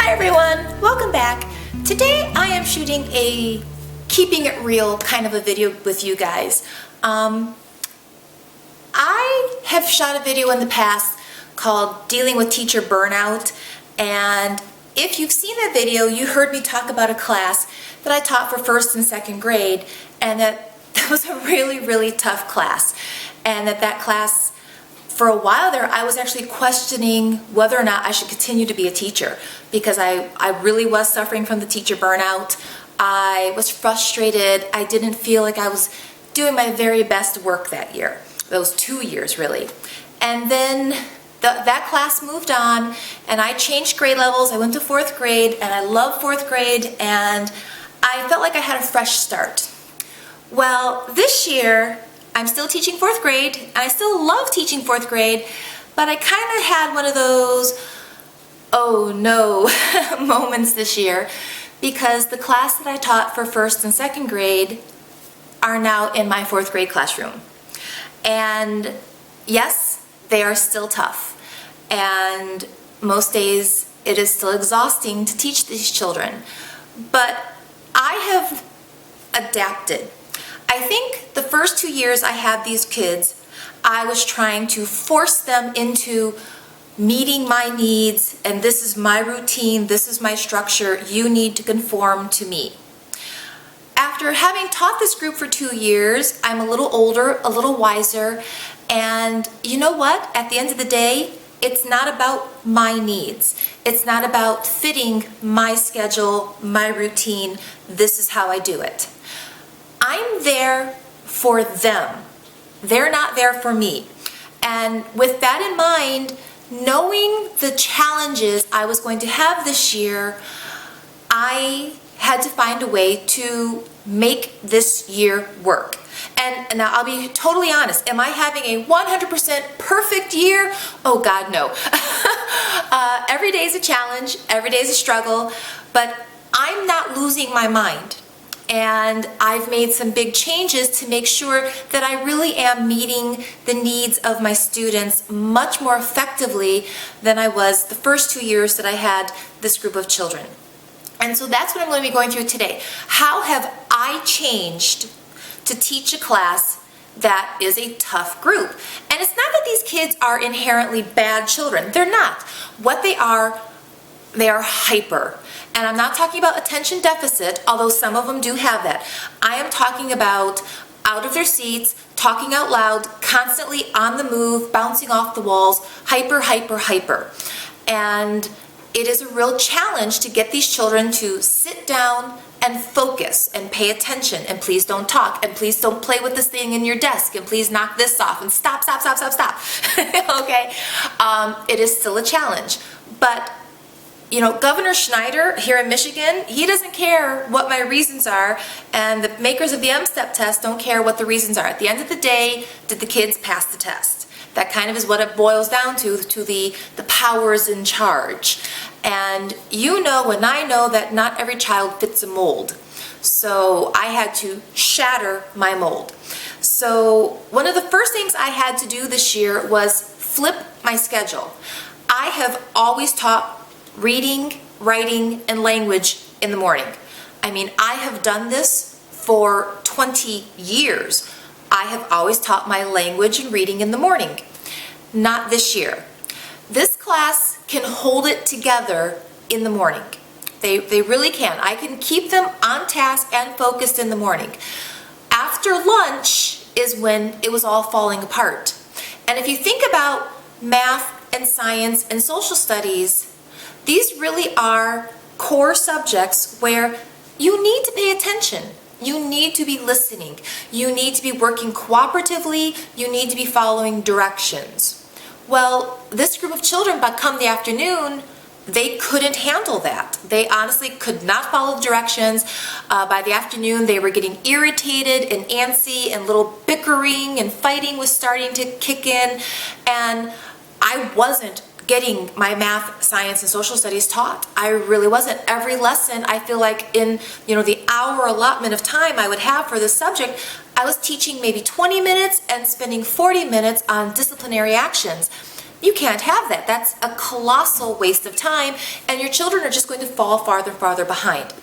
Hi everyone, welcome back. Today I am shooting a keeping it real kind of a video with you guys. I have shot a video in the past called Dealing with Teacher Burnout, and if you've seen that video, you heard me talk about a class that I taught for first and second grade, and that was a really tough class, and that class, for a while there, I was actually questioning whether or not I should continue to be a teacher, because I really was suffering from the teacher burnout. I was frustrated. I didn't feel like I was doing my very best work that year, those 2 years really. And then that class moved on, and I changed grade levels. I went to 4th grade, and I love 4th grade, and I felt like I had a fresh start. Well, this year, I'm still teaching 4th grade, and I still love teaching 4th grade, but I kind of had one of those, oh no, moments this year, because the class that I taught for 1st and 2nd grade are now in my 4th grade classroom. And yes, they are still tough, and most days it is still exhausting to teach these children, but I have adapted. I think the first 2 years I had these kids, I was trying to force them into meeting my needs, and this is my routine, this is my structure, you need to conform to me. After having taught this group for 2 years, I'm a little older, a little wiser, and you know what? At the end of the day, it's not about my needs. It's not about fitting my schedule, my routine. This is how I do it. I'm there for them. They're not there for me. And with that in mind, knowing the challenges I was going to have this year, I had to find a way to make this year work. And now I'll be totally honest, am I having a 100% perfect year? Oh God, no. Every day is a challenge, every day is a struggle, but I'm not losing my mind. And I've made some big changes to make sure that I really am meeting the needs of my students much more effectively than I was the first 2 years that I had this group of children. And so that's what I'm going to be going through today. How have I changed to teach a class that is a tough group? And it's not that these kids are inherently bad children. They're not. What they are hyper. And I'm not talking about attention deficit, although some of them do have that. I am talking about out of their seats, talking out loud, constantly on the move, bouncing off the walls, hyper. And it is a real challenge to get these children to sit down and focus and pay attention, and please don't talk, and please don't play with this thing in your desk, and please knock this off, and stop. Okay? It is still a challenge. But you know, Governor Schneider here in Michigan, he doesn't care what my reasons are, and the makers of the M-STEP test don't care what the reasons are. At the end of the day, did the kids pass the test? That kind of is what it boils down to the powers in charge. And you know and I know that not every child fits a mold. So I had to shatter my mold. So one of the first things I had to do this year was flip my schedule. I have always taught reading, writing, and language in the morning. I mean, I have done this for 20 years. I have always taught my language and reading in the morning. Not this year. This class can hold it together in the morning. They really can. I can keep them on task and focused in the morning. After lunch is when it was all falling apart. And if you think about math and science and social studies, these really are core subjects where you need to pay attention. You need to be listening. You need to be working cooperatively. You need to be following directions. Well, this group of children, by come the afternoon, they couldn't handle that. They honestly could not follow the directions. By the afternoon, they were getting irritated and antsy, and little bickering and fighting was starting to kick in. And I wasn't getting my math, science, and social studies taught. I really wasn't. Every lesson, I feel like in the hour allotment of time I would have for this subject, I was teaching maybe 20 minutes and spending 40 minutes on disciplinary actions. You can't have that. That's a colossal waste of time, and your children are just going to fall farther and farther behind.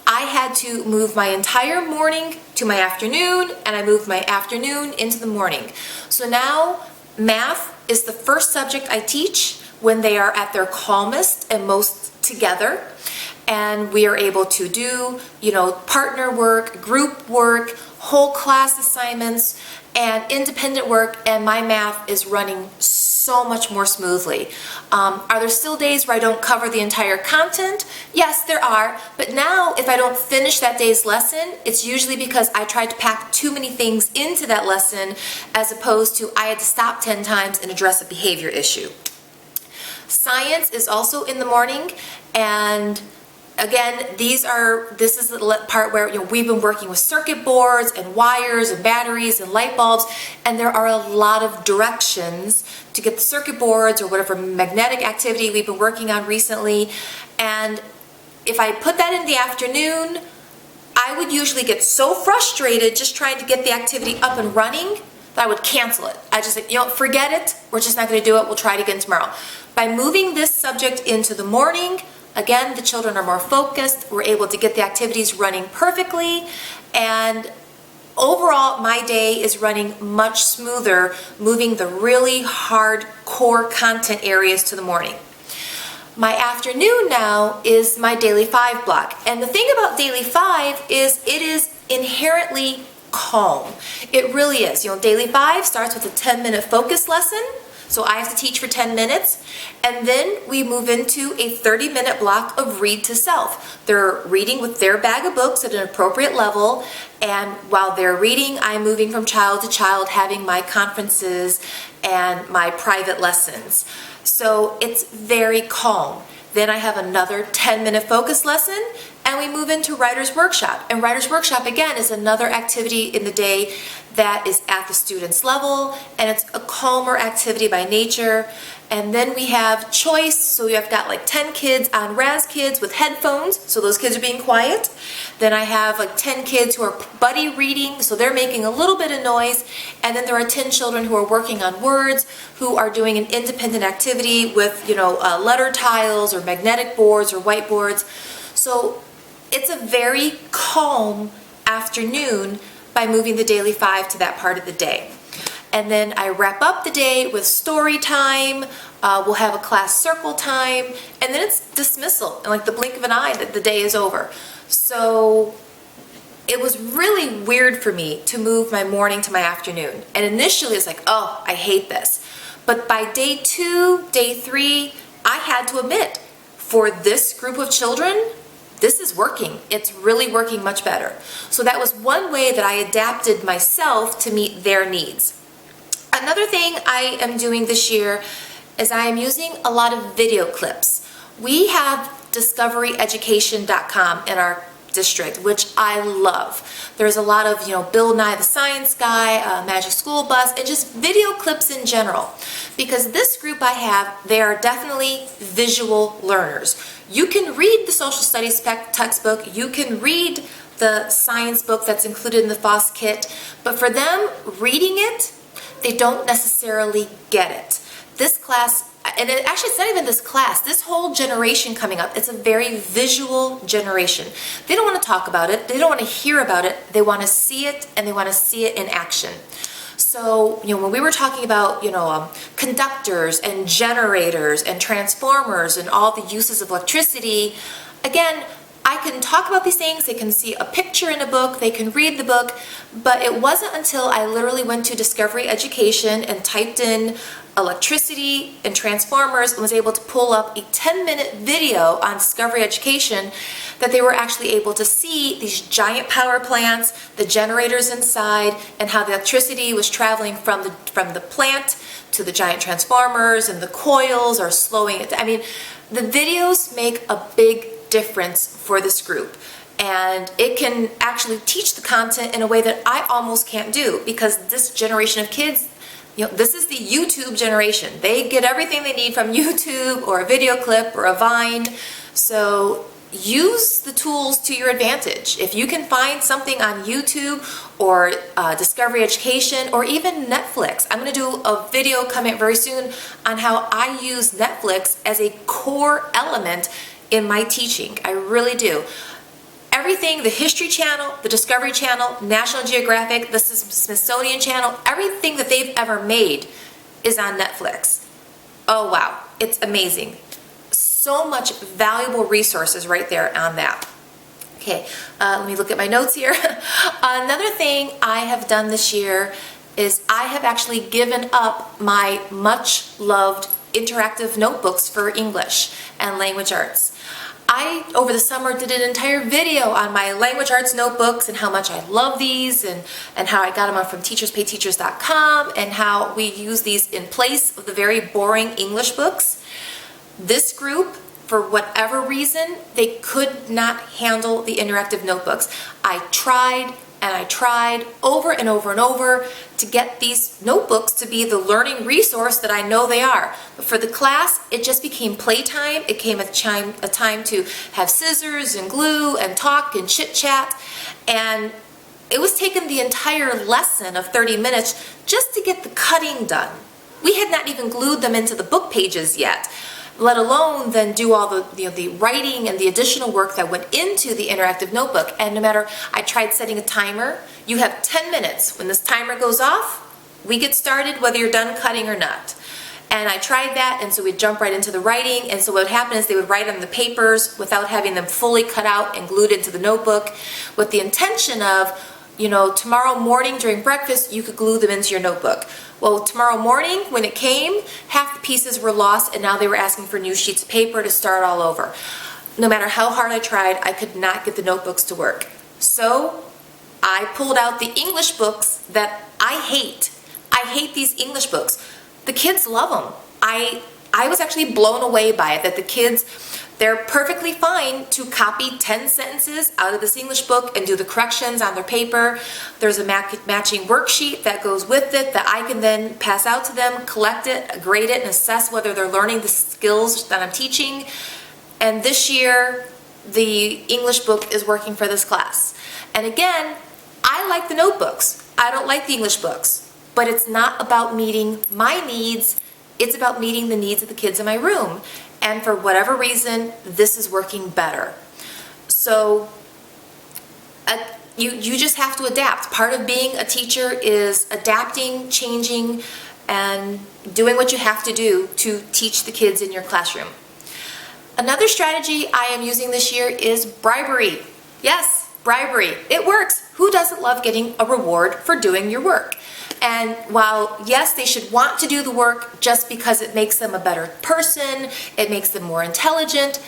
I had to move my entire morning to my afternoon, and I moved my afternoon into the morning. So now math is the first subject I teach when they are at their calmest and most together. And we are able to do, partner work, group work, whole class assignments, and independent work, and my math is running so much more smoothly. Are there still days where I don't cover the entire content? Yes, there are, but now if I don't finish that day's lesson, it's usually because I tried to pack too many things into that lesson as opposed to I had to stop 10 times and address a behavior issue. Science is also in the morning, and again, this is the part where we've been working with circuit boards and wires and batteries and light bulbs, and there are a lot of directions to get the circuit boards or whatever magnetic activity we've been working on recently. And if I put that in the afternoon, I would usually get so frustrated just trying to get the activity up and running that I would cancel it. I just say, forget it, we're just not going to do it, we'll try it again tomorrow. By moving this subject into the morning, again, the children are more focused, we're able to get the activities running perfectly, and overall my day is running much smoother, moving the really hard core content areas to the morning. My afternoon now is my Daily 5 block, and the thing about Daily 5 is it is inherently calm. It really is. Daily 5 starts with a 10-minute focus lesson. So I have to teach for 10 minutes, and then we move into a 30-minute block of read to self. They're reading with their bag of books at an appropriate level, and while they're reading, I'm moving from child to child, having my conferences and my private lessons. So it's very calm. Then I have another 10-minute focus lesson, and we move into Writer's Workshop. And Writer's Workshop, again, is another activity in the day that is at the student's level, and it's a calmer activity by nature. And then we have choice, so we have got like 10 kids on Raz Kids with headphones, so those kids are being quiet. Then I have like 10 kids who are buddy reading, so they're making a little bit of noise. And then there are 10 children who are working on words, who are doing an independent activity with, letter tiles or magnetic boards or whiteboards. So it's a very calm afternoon by moving the Daily 5 to that part of the day. And then I wrap up the day with story time, we'll have a class circle time, and then it's dismissal. In like the blink of an eye, that the day is over. So it was really weird for me to move my morning to my afternoon. And initially it's like, oh, I hate this. But by day 2, day 3, I had to admit, for this group of children, this is working. It's really working much better. So that was one way that I adapted myself to meet their needs. Another thing I am doing this year is I am using a lot of video clips. We have discoveryeducation.com in our district, which I love. There's a lot of, Bill Nye the Science Guy, Magic School Bus, and just video clips in general. Because this group I have, they are definitely visual learners. You can read the social studies textbook, you can read the science book that's included in the FOSS kit, but for them, reading it, they don't necessarily get it. This class, and actually it's not even this class, this whole generation coming up, it's a very visual generation. They don't want to talk about it, they don't want to hear about it, they want to see it, and they want to see it in action. So, when we were talking about, conductors and generators and transformers and all the uses of electricity, again, I can talk about these things, they can see a picture in a book, they can read the book, but it wasn't until I literally went to Discovery Education and typed in electricity and transformers and was able to pull up a 10-minute video on Discovery Education that they were actually able to see these giant power plants, the generators inside, and how the electricity was traveling from the plant to the giant transformers, and the coils are slowing it. I mean, the videos make a big difference for this group, and it can actually teach the content in a way that I almost can't do, because this generation of kids, this is the YouTube generation. They get everything they need from YouTube or a video clip or a Vine. So use the tools to your advantage. If you can find something on YouTube or Discovery Education or even Netflix, I'm going to do a video coming very soon on how I use Netflix as a core element in my teaching. I really do. Everything, the History Channel, the Discovery Channel, National Geographic, the Smithsonian Channel, everything that they've ever made is on Netflix. Oh wow, it's amazing. So much valuable resources right there on that. Okay, let me look at my notes here. Another thing I have done this year is I have actually given up my much loved interactive notebooks for English and language arts. I, over the summer, did an entire video on my language arts notebooks and how much I love these and how I got them from teacherspayteachers.com and how we use these in place of the very boring English books. This group, for whatever reason, they could not handle the interactive notebooks. I tried and I tried over and over and over to get these notebooks to be the learning resource that I know they are. But for the class, it just became playtime. It came a time to have scissors and glue and talk and chit chat. And it was taking the entire lesson of 30 minutes just to get the cutting done. We had not even glued them into the book pages yet, let alone then do all the writing and the additional work that went into the interactive notebook. And no matter, I tried setting a timer. You have 10 minutes. When this timer goes off, we get started whether you're done cutting or not. And I tried that, and so we'd jump right into the writing. And so what would happen is they would write on the papers without having them fully cut out and glued into the notebook, with the intention of, tomorrow morning during breakfast, you could glue them into your notebook. Well, tomorrow morning, when it came, half the pieces were lost, and now they were asking for new sheets of paper to start all over. No matter how hard I tried, I could not get the notebooks to work. So I pulled out the English books that I hate. I hate these English books. The kids love them. I was actually blown away by it, that the kids, they're perfectly fine to copy 10 sentences out of this English book and do the corrections on their paper. There's a matching worksheet that goes with it that I can then pass out to them, collect it, grade it, and assess whether they're learning the skills that I'm teaching. And this year, the English book is working for this class. And again, I like the notebooks. I don't like the English books. But it's not about meeting my needs. It's about meeting the needs of the kids in my room. And for whatever reason, this is working better. So you just have to adapt. Part of being a teacher is adapting, changing, and doing what you have to do to teach the kids in your classroom. Another strategy I am using this year is bribery. Yes, bribery. It works. Who doesn't love getting a reward for doing your work? And while, yes, they should want to do the work just because it makes them a better person, it makes them more intelligent,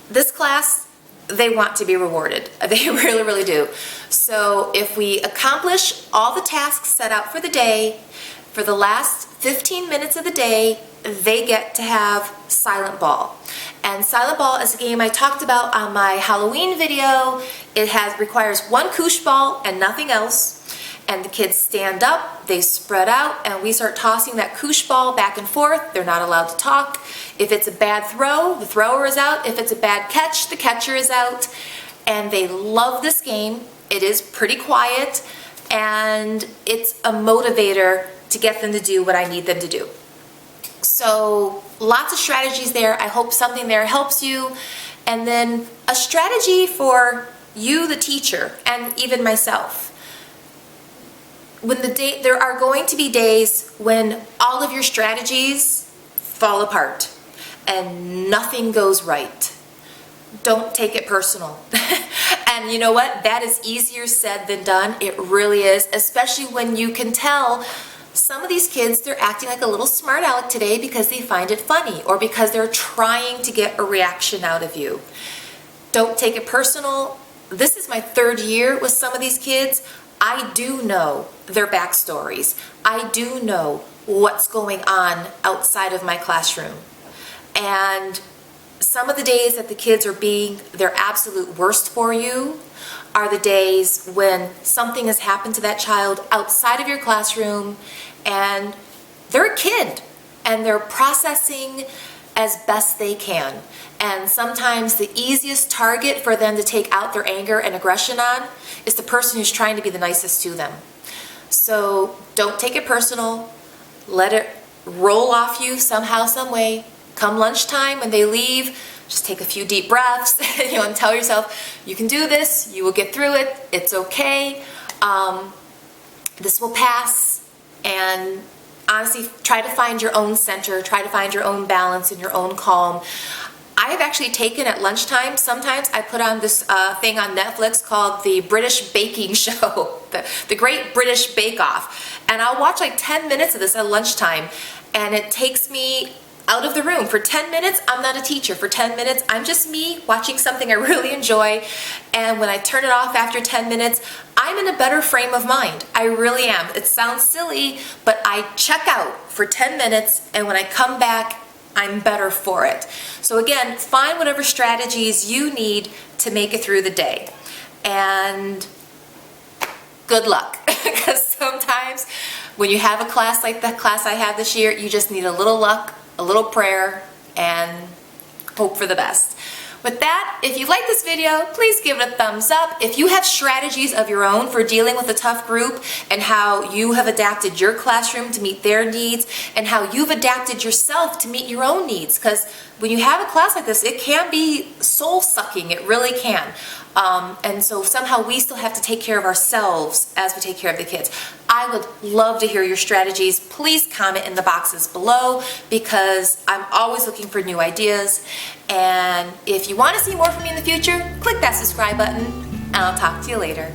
this class, they want to be rewarded. They really, really do. So if we accomplish all the tasks set out for the day, for the last 15 minutes of the day, they get to have Silent Ball. And Silent Ball is a game I talked about on my Halloween video. It requires one koosh ball and nothing else. And the kids stand up, they spread out, and we start tossing that koosh ball back and forth. They're not allowed to talk. If it's a bad throw, the thrower is out. If it's a bad catch, the catcher is out. And they love this game. It is pretty quiet, and it's a motivator to get them to do what I need them to do. So lots of strategies there. I hope something there helps you. And then a strategy for you, the teacher, and even myself. There are going to be days when all of your strategies fall apart and nothing goes right. Don't take it personal. And you know what? That is easier said than done. It really is, especially when you can tell some of these kids, they're acting like a little smart aleck today because they find it funny or because they're trying to get a reaction out of you. Don't take it personal. This is my 3rd year with some of these kids. I do know their backstories. I do know what's going on outside of my classroom. And some of the days that the kids are being their absolute worst for you are the days when something has happened to that child outside of your classroom and they're a kid and they're processing as best they can. And sometimes the easiest target for them to take out their anger and aggression on is the person who's trying to be the nicest to them. So don't take it personal. Let it roll off you somehow, some way. Come lunchtime when they leave, just take a few deep breaths, and tell yourself, you can do this, you will get through it, it's okay, this will pass. And honestly, try to find your own center, try to find your own balance and your own calm. I have actually taken at lunchtime, sometimes I put on this thing on Netflix called the British Baking Show, the Great British Bake Off. And I'll watch like 10 minutes of this at lunchtime, and it takes me out of the room. For 10 minutes, I'm not a teacher. For 10 minutes, I'm just me watching something I really enjoy. And when I turn it off after 10 minutes, I'm in a better frame of mind. I really am. It sounds silly, but I check out for 10 minutes, and when I come back, I'm better for it. So again, find whatever strategies you need to make it through the day. And good luck, because sometimes when you have a class like the class I have this year, you just need a little luck, a little prayer, and hope for the best. With that, if you like this video, please give it a thumbs up. If you have strategies of your own for dealing with a tough group and how you have adapted your classroom to meet their needs and how you've adapted yourself to meet your own needs, because when you have a class like this, it can be soul-sucking, it really can. And so somehow we still have to take care of ourselves as we take care of the kids. I would love to hear your strategies. Please comment in the boxes below, because I'm always looking for new ideas. And if you want to see more from me in the future, click that subscribe button, and I'll talk to you later.